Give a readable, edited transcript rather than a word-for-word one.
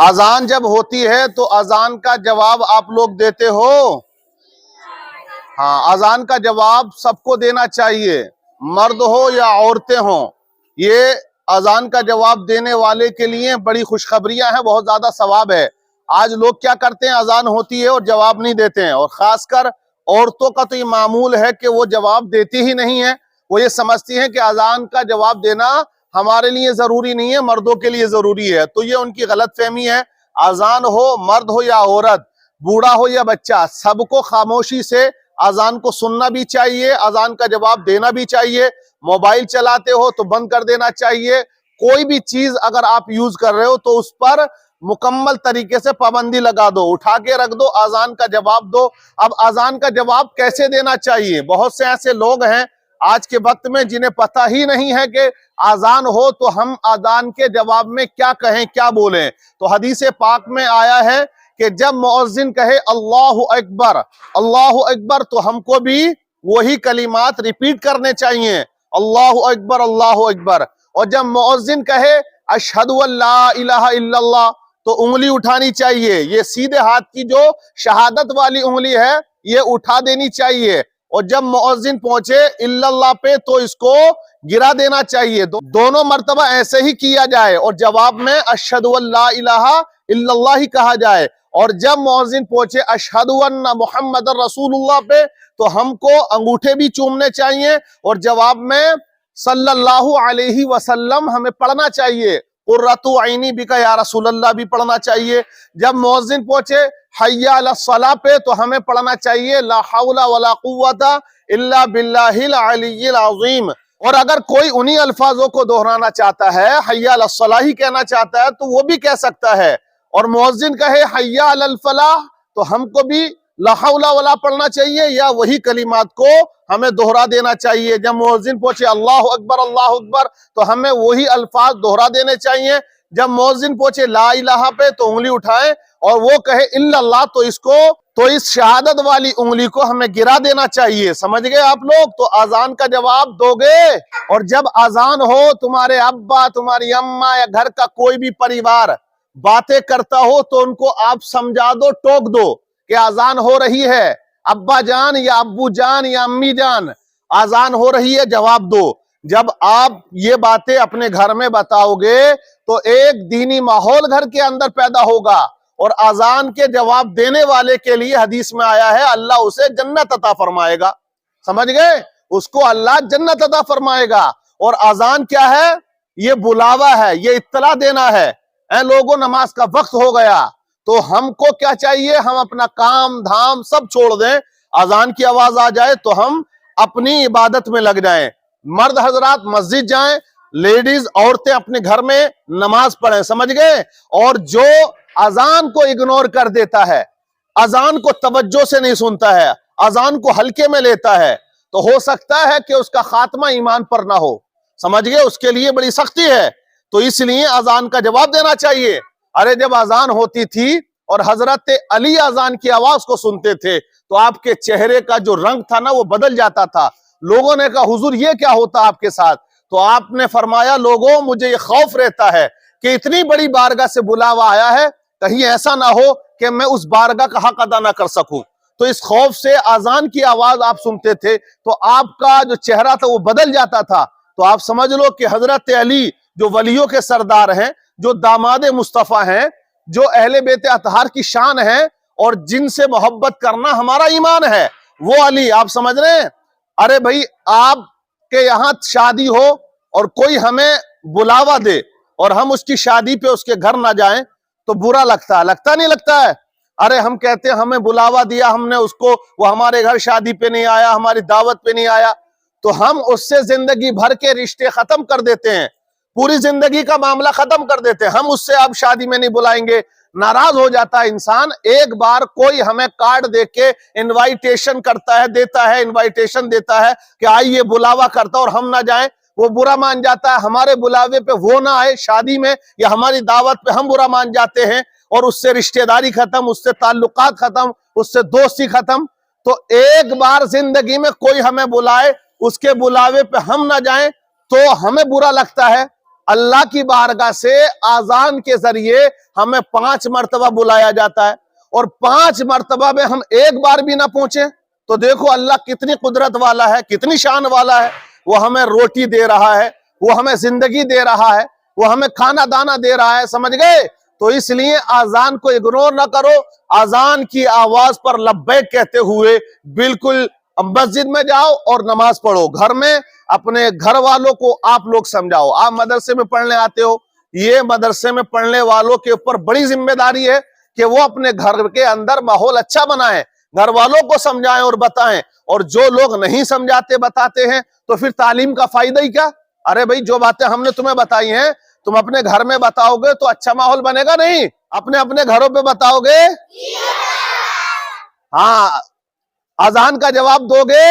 اذان جب ہوتی ہے تو اذان کا جواب آپ لوگ دیتے ہو؟ ہاں، اذان کا جواب سب کو دینا چاہیے، مرد ہو یا عورتیں ہوں۔ یہ اذان کا جواب دینے والے کے لیے بڑی خوشخبریاں ہیں، بہت زیادہ ثواب ہے۔ آج لوگ کیا کرتے ہیں، اذان ہوتی ہے اور جواب نہیں دیتے ہیں، اور خاص کر عورتوں کا تو یہ معمول ہے کہ وہ جواب دیتی ہی نہیں ہے۔ وہ یہ سمجھتی ہیں کہ اذان کا جواب دینا ہمارے لیے ضروری نہیں ہے، مردوں کے لیے ضروری ہے۔ تو یہ ان کی غلط فہمی ہے۔ اذان ہو، مرد ہو یا عورت، بوڑھا ہو یا بچہ، سب کو خاموشی سے اذان کو سننا بھی چاہیے، اذان کا جواب دینا بھی چاہیے۔ موبائل چلاتے ہو تو بند کر دینا چاہیے۔ کوئی بھی چیز اگر آپ یوز کر رہے ہو تو اس پر مکمل طریقے سے پابندی لگا دو، اٹھا کے رکھ دو، اذان کا جواب دو۔ اب اذان کا جواب کیسے دینا چاہیے؟ بہت سے ایسے لوگ ہیں آج کے وقت میں جنہیں پتہ ہی نہیں ہے کہ اذان ہو تو ہم اذان کے جواب میں کیا کہیں، کیا بولیں۔ تو حدیث پاک میں آیا ہے کہ جب مؤذن کہے اللہ اکبر اللہ اکبر تو ہم کو بھی وہی کلمات ریپیٹ کرنے چاہیے، اللہ اکبر اللہ اکبر۔ اور جب مؤذن کہے اشہد ان لا الہ الا اللہ تو انگلی اٹھانی چاہیے، یہ سیدھے ہاتھ کی جو شہادت والی انگلی ہے یہ اٹھا دینی چاہیے۔ اور جب مؤذن پہنچے الا اللہ پہ تو اس کو گرا دینا چاہیے، دونوں مرتبہ ایسے ہی کیا جائے، اور جواب میں اشہد ان لا الہ الا اللہ ہی کہا جائے۔ اور جب مؤذن پہنچے اشہد ان محمد رسول اللہ پہ تو ہم کو انگوٹھے بھی چومنے چاہیے، اور جواب میں صلی اللہ علیہ وسلم ہمیں پڑھنا چاہیے، قرۃ عینی بک یا رسول اللہ بھی پڑھنا چاہیے۔ جب مؤذن پہنچے حی علی الصلاۃ پہ تو ہمیں پڑھنا چاہیے لا حول ولا قوت الا باللہ العلی العظیم۔ اور اگر کوئی انہی الفاظوں کو دہرانا چاہتا ہے، حی علی الصلاۃ ہی کہنا چاہتا ہے تو وہ بھی کہہ سکتا ہے، اور مؤذن کہے حی علی الفلاح تو ہم کو بھی لا حول ولا پڑھنا چاہیے، یا وہی کلمات کو ہمیں دہرا دینا چاہیے۔ جب مؤذن پہنچے اللہ اکبر تو ہمیں وہی الفاظ دہرا دینے چاہیے۔ جب مؤذن پہنچے لا الہ پہ تو انگلی اٹھائیں، اور وہ کہے الا اللہ تو اس شہادت والی انگلی کو ہمیں گرا دینا چاہیے۔ سمجھ گئے آپ لوگ؟ تو اذان کا جواب دو گے۔ اور جب اذان ہو، تمہارے ابا، تمہاری اماں یا گھر کا کوئی بھی پریوار باتیں کرتا ہو تو ان کو آپ سمجھا دو، ٹوک دو کہ اذان ہو رہی ہے، ابا جان یا ابو جان یا امی جان اذان ہو رہی ہے، جواب دو۔ جب آپ یہ باتیں اپنے گھر میں بتاؤ گے تو ایک دینی ماحول گھر کے اندر پیدا ہوگا، اور اذان کے جواب دینے والے کے لیے حدیث میں آیا ہے اللہ اسے جنت عطا فرمائے گا۔ سمجھ گئے؟ اس کو اللہ جنت عطا فرمائے گا۔ اور اذان کیا ہے؟ یہ بلاوا ہے، یہ اطلاع دینا ہے، اے لوگوں نماز کا وقت ہو گیا۔ تو ہم کو کیا چاہیے؟ ہم اپنا کام دھام سب چھوڑ دیں، اذان کی آواز آ جائے تو ہم اپنی عبادت میں لگ جائیں۔ مرد حضرات مسجد جائیں، لیڈیز عورتیں اپنے گھر میں نماز پڑھیں۔ سمجھ گئے؟ اور جو اذان کو اگنور کر دیتا ہے، اذان کو توجہ سے نہیں سنتا ہے، اذان کو ہلکے میں لیتا ہے، تو ہو سکتا ہے کہ اس کا خاتمہ ایمان پر نہ ہو۔ سمجھ گئے؟ اس کے لیے بڑی سختی ہے۔ تو اس لیے اذان کا جواب دینا چاہیے۔ ارے جب اذان ہوتی تھی اور حضرت علی اذان کی آواز کو سنتے تھے تو آپ کے چہرے کا جو رنگ تھا نا وہ بدل جاتا تھا۔ لوگوں نے کہا حضور یہ کیا ہوتا آپ کے ساتھ؟ تو آپ نے فرمایا لوگوں مجھے یہ خوف رہتا ہے کہ اتنی بڑی بارگاہ سے بلاوا آیا ہے، کہیں ایسا نہ ہو کہ میں اس بارگاہ کا حق ادا نہ کر سکوں۔ تو اس خوف سے اذان کی آواز آپ سنتے تھے تو آپ کا جو چہرہ تھا وہ بدل جاتا تھا۔ تو آپ سمجھ لو کہ حضرت علی جو ولیوں کے سردار ہیں، جو داماد مصطفیٰ ہیں، جو اہل بیت اطہار کی شان ہیں، اور جن سے محبت کرنا ہمارا ایمان ہے، وہ علی آپ سمجھ رہے ہیں؟ ارے بھائی آپ کے یہاں شادی ہو اور کوئی ہمیں بلاوا دے اور ہم اس کی شادی پہ اس کے گھر نہ جائیں تو برا لگتا ہے، لگتا نہیں لگتا ہے؟ ارے ہم کہتے ہیں ہمیں بلاوا دیا ہم نے اس کو، وہ ہمارے گھر شادی پہ نہیں آیا، ہماری دعوت پہ نہیں آیا، تو ہم اس سے زندگی بھر کے رشتے ختم کر دیتے ہیں، پوری زندگی کا معاملہ ختم کر دیتے ہیں۔ ہم اس سے اب شادی میں نہیں بلائیں گے، ناراض ہو جاتا ہے انسان۔ ایک بار کوئی ہمیں کارڈ دے کے انوائٹیشن کرتا ہے، دیتا ہے، انوائٹیشن دیتا ہے کہ آئیے بلاوا کرتا اور ہم نہ جائیں، وہ برا مان جاتا ہے۔ ہمارے بلاوے پہ وہ نہ آئے شادی میں یا ہماری دعوت پہ ہم برا مان جاتے ہیں، اور اس سے رشتہ داری ختم، اس سے تعلقات ختم، اس سے دوستی ختم۔ تو ایک بار زندگی میں کوئی ہمیں بلائے، اس کے بلاوے پہ ہم نہ جائیں تو ہمیں برا لگتا ہے، اللہ کی بارگاہ سے آزان کے ذریعے ہمیں 5 مرتبہ بلایا جاتا ہے، اور 5 مرتبہ میں ہم ایک بار بھی نہ پہنچے تو دیکھو اللہ کتنی قدرت والا ہے، کتنی شان والا ہے۔ وہ ہمیں روٹی دے رہا ہے، وہ ہمیں زندگی دے رہا ہے، وہ ہمیں کھانا دانا دے رہا ہے، سمجھ گئے؟ تو اس لیے آزان کو اگنور نہ کرو، آزان کی آواز پر لبیک کہتے ہوئے بالکل مسجد میں جاؤ اور نماز پڑھو۔ گھر میں اپنے گھر والوں کو آپ لوگ سمجھاؤ۔ آپ مدرسے میں پڑھنے آتے ہو، یہ مدرسے میں پڑھنے والوں کے اوپر بڑی ذمہ داری ہے کہ وہ اپنے گھر کے اندر ماحول اچھا بنائیں، گھر والوں کو سمجھائیں اور بتائیں۔ اور جو لوگ نہیں سمجھاتے بتاتے ہیں تو پھر تعلیم کا فائدہ ہی کیا؟ ارے بھائی جو باتیں ہم نے تمہیں بتائی ہیں تم اپنے گھر میں بتاؤ گے تو اچھا ماحول بنے گا نہیں؟ اپنے گھروں پہ بتاؤ گے؟ ہاں، اذان کا جواب دو گے؟